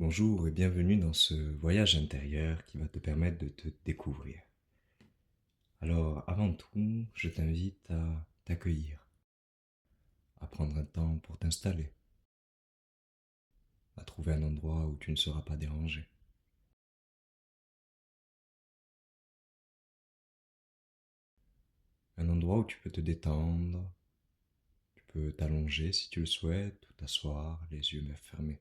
Bonjour et bienvenue dans ce voyage intérieur qui va te permettre de te découvrir. Alors, avant tout, je t'invite à t'accueillir, à prendre un temps pour t'installer, à trouver un endroit où tu ne seras pas dérangé. Un endroit où tu peux te détendre, tu peux t'allonger si tu le souhaites, ou t'asseoir, les yeux fermés.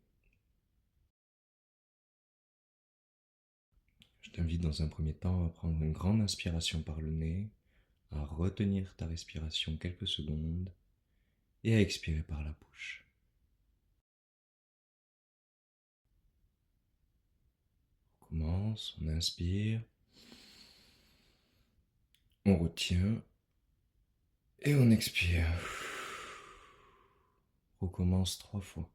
Je t'invite dans un premier temps à prendre une grande inspiration par le nez, à retenir ta respiration quelques secondes et à expirer par la bouche. On commence, on inspire, on retient et on expire. Recommence 3 fois.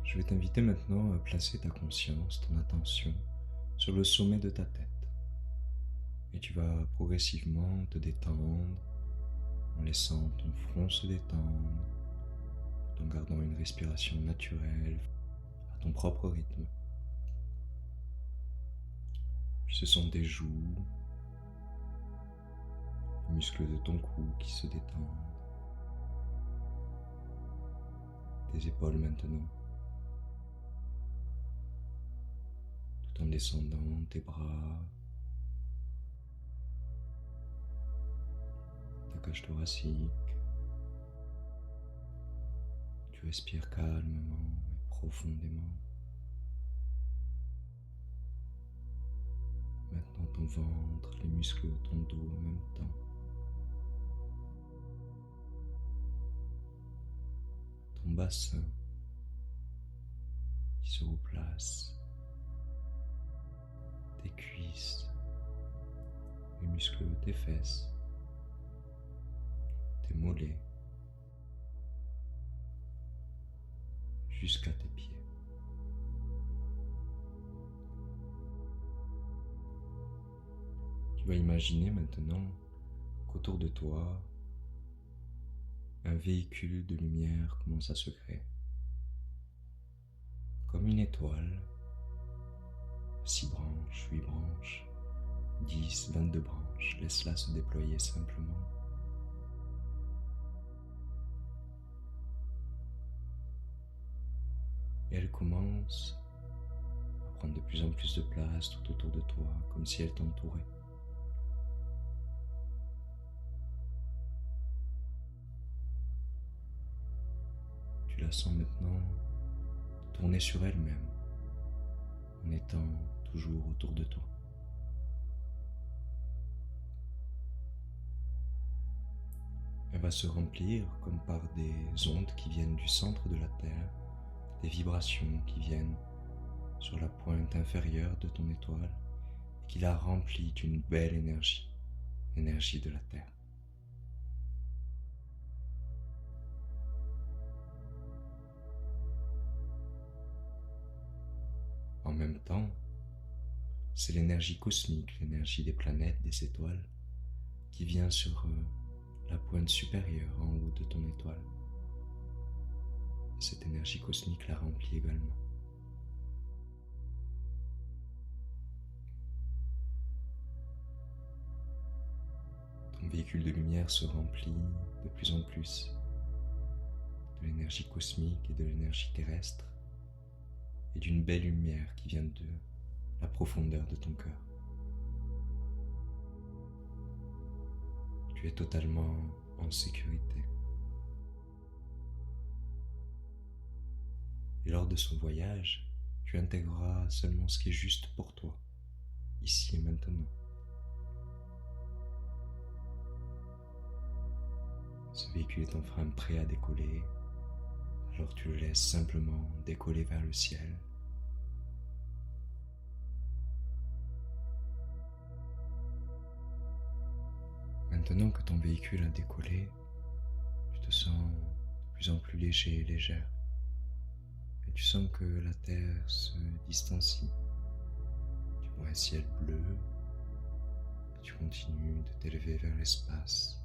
Je vais t'inviter maintenant à placer ta conscience, ton attention sur le sommet de ta tête. Et tu vas progressivement te détendre en laissant ton front se détendre, tout en gardant une respiration naturelle à ton propre rythme. Puis ce sont tes joues, les muscles de ton cou qui se détendent, tes épaules maintenant, tout en descendant tes bras, ta cage thoracique. Tu respires calmement et profondément. Maintenant ton ventre, les muscles de ton dos en même temps. Ton bassin qui se replace. Tes cuisses, les muscles de tes fesses, tes mollets, jusqu'à tes pieds. Tu vas imaginer maintenant qu'autour de toi, un véhicule de lumière commence à se créer. Comme une étoile, 6 branches, 8 branches, 10, 22 branches, laisse-la se déployer simplement. Et elle commence à prendre de plus en plus de place tout autour de toi, comme si elle t'entourait. Tu la sens maintenant tourner sur elle-même, en étant toujours autour de toi. Elle va se remplir comme par des ondes qui viennent du centre de la Terre, des vibrations qui viennent sur la pointe inférieure de ton étoile et qui la remplit d'une belle énergie, l'énergie de la Terre. En même temps, c'est l'énergie cosmique, l'énergie des planètes, des étoiles, qui vient sur la pointe supérieure en haut de ton étoile. Et cette énergie cosmique la remplit également. Ton véhicule de lumière se remplit de plus en plus de l'énergie cosmique et de l'énergie terrestre et d'une belle lumière qui vient de la profondeur de ton cœur. Tu es totalement en sécurité. Et lors de ce voyage, tu intégreras seulement ce qui est juste pour toi, ici et maintenant. Ce véhicule est enfin prêt à décoller, alors tu le laisses simplement décoller vers le ciel. Maintenant que ton véhicule a décollé, tu te sens de plus en plus léger et légère. Et tu sens que la Terre se distancie. Tu vois un ciel bleu et tu continues de t'élever vers l'espace.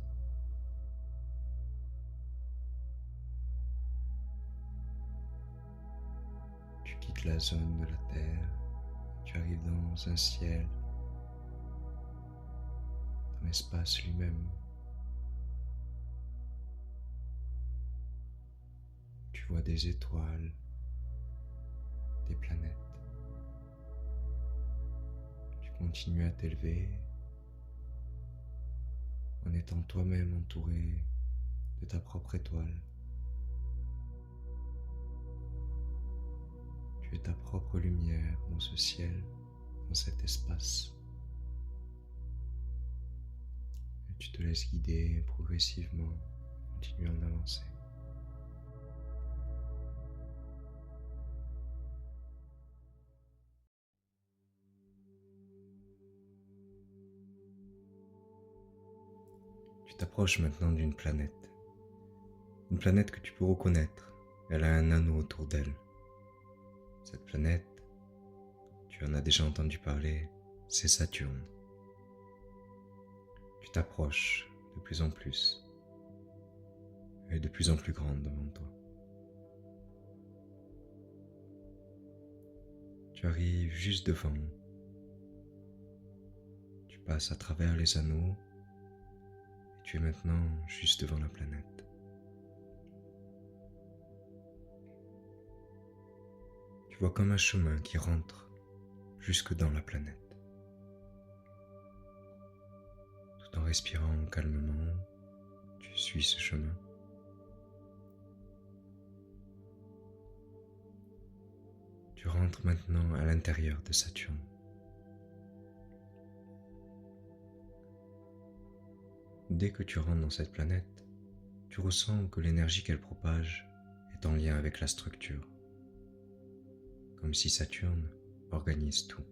Tu quittes la zone de la Terre, tu arrives dans un ciel, dans l'espace lui-même. Tu vois des étoiles, des planètes. Tu continues à t'élever en étant toi-même entouré de ta propre étoile. Tu es ta propre lumière dans ce ciel, dans cet espace. Et tu te laisses guider progressivement, continuant d'avancer. Tu t'approches maintenant d'une planète. Une planète que tu peux reconnaître. Elle a un anneau autour d'elle. Cette planète, tu en as déjà entendu parler, c'est Saturne. Tu t'approches de plus en plus. Elle est de plus en plus grande devant toi. Tu arrives juste devant. Tu passes à travers les anneaux et tu es maintenant juste devant la planète. Tu vois comme un chemin qui rentre jusque dans la planète. Tout en respirant calmement, tu suis ce chemin. Tu rentres maintenant à l'intérieur de Saturne. Dès que tu rentres dans cette planète, tu ressens que l'énergie qu'elle propage est en lien avec la structure, comme si Saturne organise tout.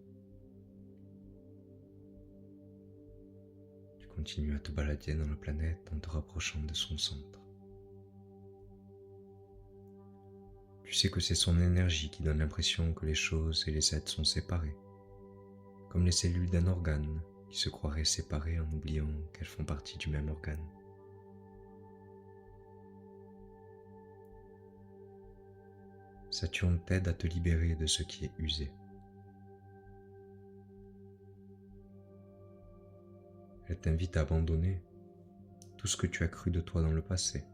Tu continues à te balader dans la planète en te rapprochant de son centre. Tu sais que c'est son énergie qui donne l'impression que les choses et les êtres sont séparés, comme les cellules d'un organe qui se croiraient séparées en oubliant qu'elles font partie du même organe. Saturne t'aide à te libérer de ce qui est usé. Elle t'invite à abandonner tout ce que tu as cru de toi dans le passé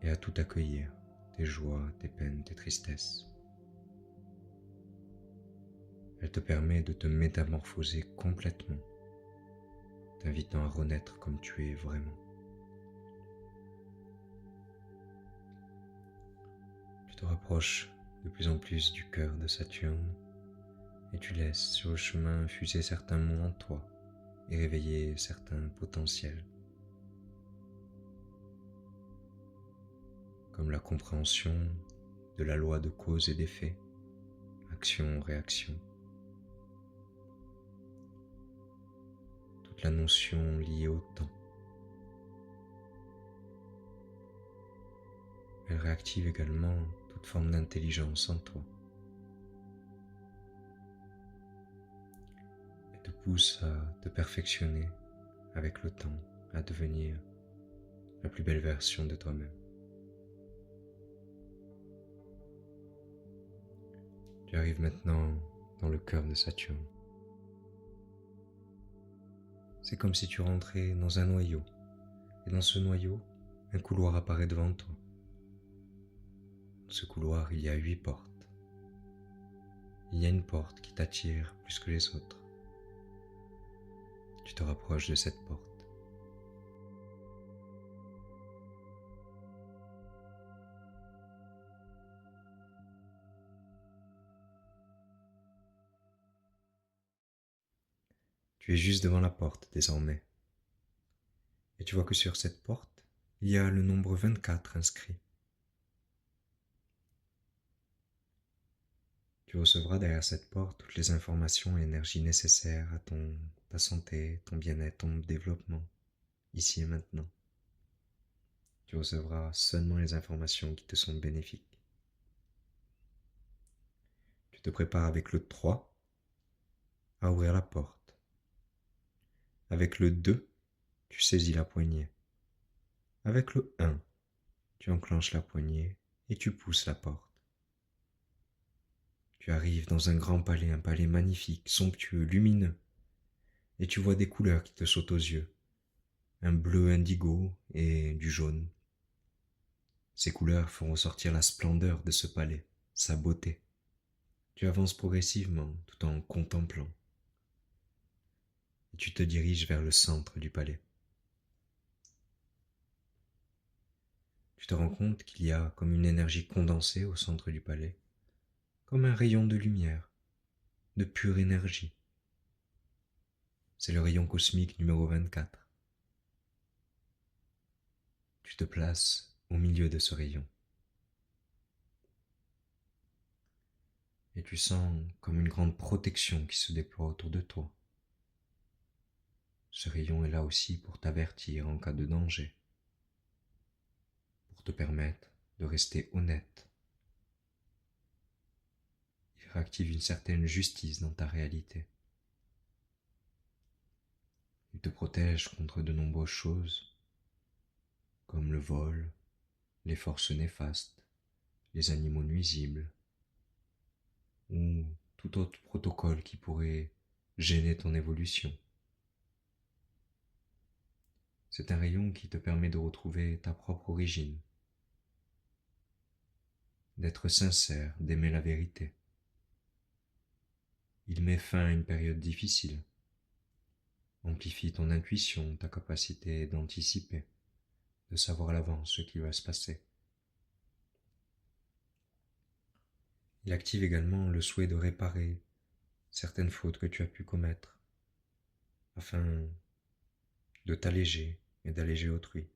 et à tout accueillir, tes joies, tes peines, tes tristesses. Elle te permet de te métamorphoser complètement, t'invitant à renaître comme tu es vraiment. Tu te rapproches de plus en plus du cœur de Saturne et tu laisses sur le chemin infuser certains mots en toi et réveiller certains potentiels, comme la compréhension de la loi de cause et d'effet, action-réaction, toute la notion liée au temps. Elle réactive également toute forme d'intelligence en toi et te pousse à te perfectionner avec le temps, à devenir la plus belle version de toi-même. Tu arrives maintenant dans le cœur de Saturne. C'est comme si tu rentrais dans un noyau, et dans ce noyau, un couloir apparaît devant toi. Dans ce couloir, il y a 8 portes. Il y a une porte qui t'attire plus que les autres. Tu te rapproches de cette porte. Tu es juste devant la porte désormais. Et tu vois que sur cette porte, il y a le nombre 24 inscrit. Tu recevras derrière cette porte toutes les informations et énergies nécessaires à ta santé, ton bien-être, ton développement. ici et maintenant. Tu recevras seulement les informations qui te sont bénéfiques. Tu te prépares avec le 3 à ouvrir la porte. Avec le 2, tu saisis la poignée. Avec le 1, tu enclenches la poignée et tu pousses la porte. Tu arrives dans un palais magnifique, somptueux, lumineux, et tu vois des couleurs qui te sautent aux yeux, un bleu indigo et du jaune. Ces couleurs font ressortir la splendeur de ce palais, sa beauté. Tu avances progressivement tout en contemplant, et tu te diriges vers le centre du palais. Tu te rends compte qu'il y a comme une énergie condensée au centre du palais, comme un rayon de lumière, de pure énergie. C'est le rayon cosmique numéro 24. Tu te places au milieu de ce rayon. Et tu sens comme une grande protection qui se déploie autour de toi. Ce rayon est là aussi pour t'avertir en cas de danger, pour te permettre de rester honnête. Il réactive une certaine justice dans ta réalité. Il te protège contre de nombreuses choses, comme le vol, les forces néfastes, les animaux nuisibles, ou tout autre protocole qui pourrait gêner ton évolution. C'est un rayon qui te permet de retrouver ta propre origine, d'être sincère, d'aimer la vérité. Il met fin à une période difficile, amplifie ton intuition, ta capacité d'anticiper, de savoir à l'avance ce qui va se passer. Il active également le souhait de réparer certaines fautes que tu as pu commettre, afin de t'alléger et d'alléger autrui.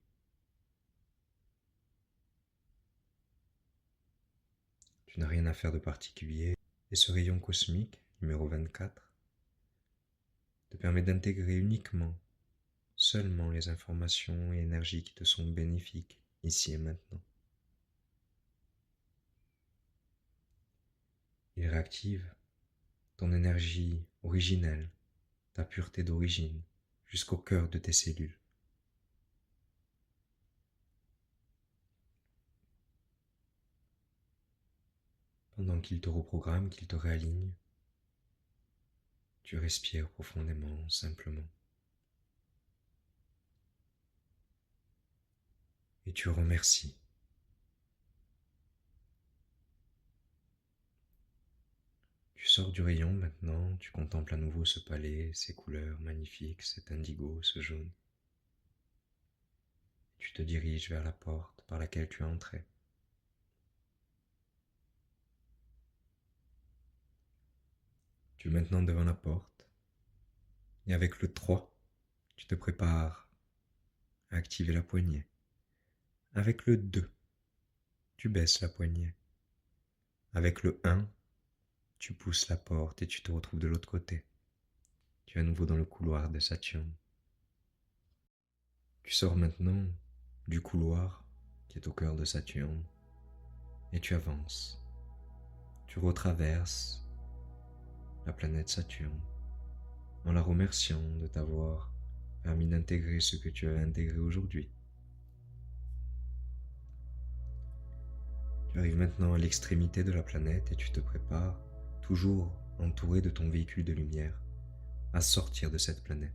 Tu n'as rien à faire de particulier, et ce rayon cosmique, numéro 24, te permet d'intégrer uniquement, seulement les informations et énergies qui te sont bénéfiques, ici et maintenant. Il réactive ton énergie originelle, ta pureté d'origine, jusqu'au cœur de tes cellules. Pendant qu'il te reprogramme, qu'il te réaligne, tu respires profondément, simplement. Et tu remercies. Tu sors du rayon maintenant, tu contemples à nouveau ce palais, ces couleurs magnifiques, cet indigo, ce jaune. Tu te diriges vers la porte par laquelle tu es entré. Tu es maintenant devant la porte, et avec le 3, tu te prépares à activer la poignée. Avec le 2, tu baisses la poignée. Avec le 1, tu pousses la porte et tu te retrouves de l'autre côté. Tu es à nouveau dans le couloir de Saturne. Tu sors maintenant du couloir qui est au cœur de Saturne et tu avances. Tu retraverses la planète Saturne en la remerciant de t'avoir permis d'intégrer ce que tu avais intégré aujourd'hui. Tu arrives maintenant à l'extrémité de la planète et tu te prépares, toujours entouré de ton véhicule de lumière, à sortir de cette planète.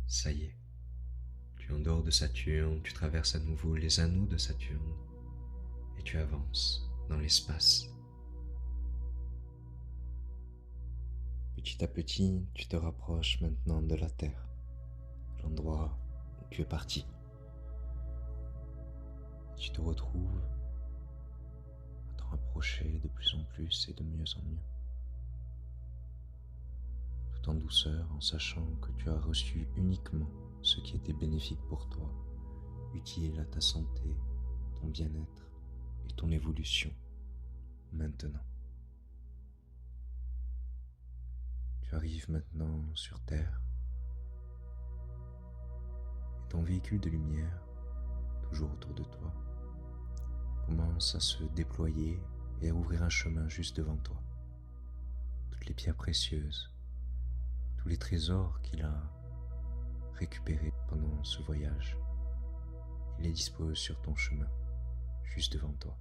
Ça y est, tu es en dehors de Saturne, tu traverses à nouveau les anneaux de Saturne et tu avances dans l'espace. Petit à petit, tu te rapproches maintenant de la Terre, l'endroit où tu es parti. Tu te retrouves à te rapprocher de plus en plus et de mieux en mieux, tout en douceur, en sachant que tu as reçu uniquement ce qui était bénéfique pour toi, utile à ta santé, ton bien-être et ton évolution maintenant. Tu arrives maintenant sur Terre. ton véhicule de lumière, toujours autour de toi, commence à se déployer et à ouvrir un chemin juste devant toi. Toutes les pierres précieuses, tous les trésors qu'il a récupérés pendant ce voyage, il les dispose sur ton chemin, juste devant toi.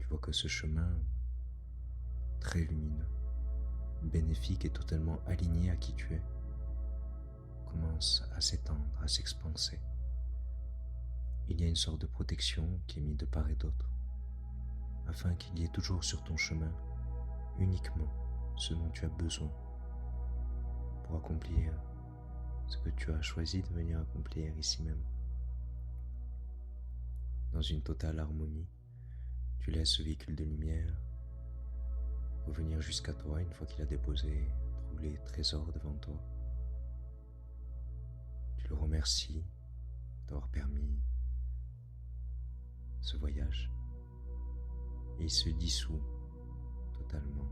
Tu vois que ce chemin, très lumineux, bénéfique et totalement aligné à qui tu es, commence à s'étendre, à s'expanser. Il y a une sorte de protection qui est mise de part et d'autre, afin qu'il y ait toujours sur ton chemin uniquement ce dont tu as besoin pour accomplir ce que tu as choisi de venir accomplir ici même. Dans une totale harmonie, tu laisses ce véhicule de lumière revenir jusqu'à toi une fois qu'il a déposé tous les trésors devant toi. Tu le remercies d'avoir permis ce voyage et il se dissout totalement,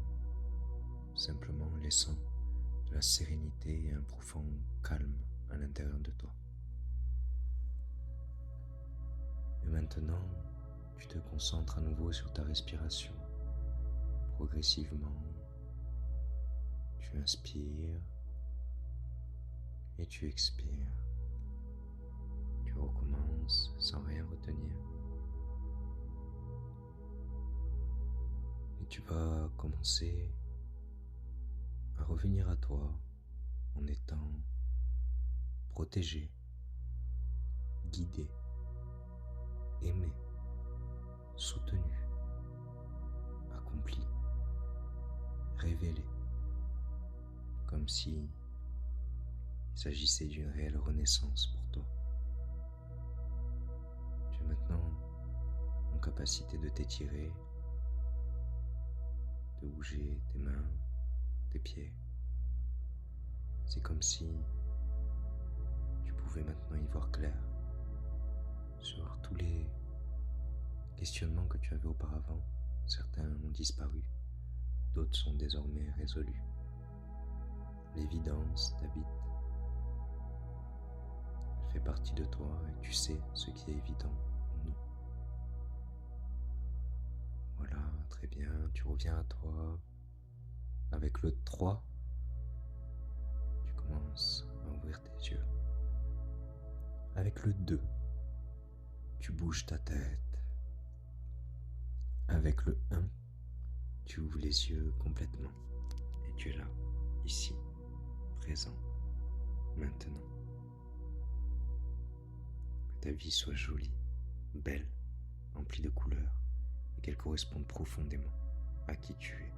simplement laissant de la sérénité et un profond calme à l'intérieur de toi. Et maintenant, tu te concentres à nouveau sur ta respiration. Progressivement, tu inspires et tu expires. Tu recommences sans rien retenir. Et tu vas commencer à revenir à toi en étant protégé, guidé, aimé, soutenu, accompli, révélé, comme si il s'agissait d'une réelle renaissance pour toi. Tu es maintenant en capacité de t'étirer, de bouger tes mains, tes pieds. C'est comme si tu pouvais maintenant y voir clair sur tous les questionnements que tu avais auparavant. Certains ont disparu, d'autres sont désormais résolus. L'évidence t'habite. Elle fait partie de toi et tu sais ce qui est évident ou non. Voilà, très bien, tu reviens à toi. Avec le 3, tu commences à ouvrir tes yeux. Avec le 2, tu bouges ta tête. Avec le 1, tu ouvres les yeux complètement et tu es là, ici, présent, maintenant. Que ta vie soit jolie, belle, remplie de couleurs et qu'elle corresponde profondément à qui tu es.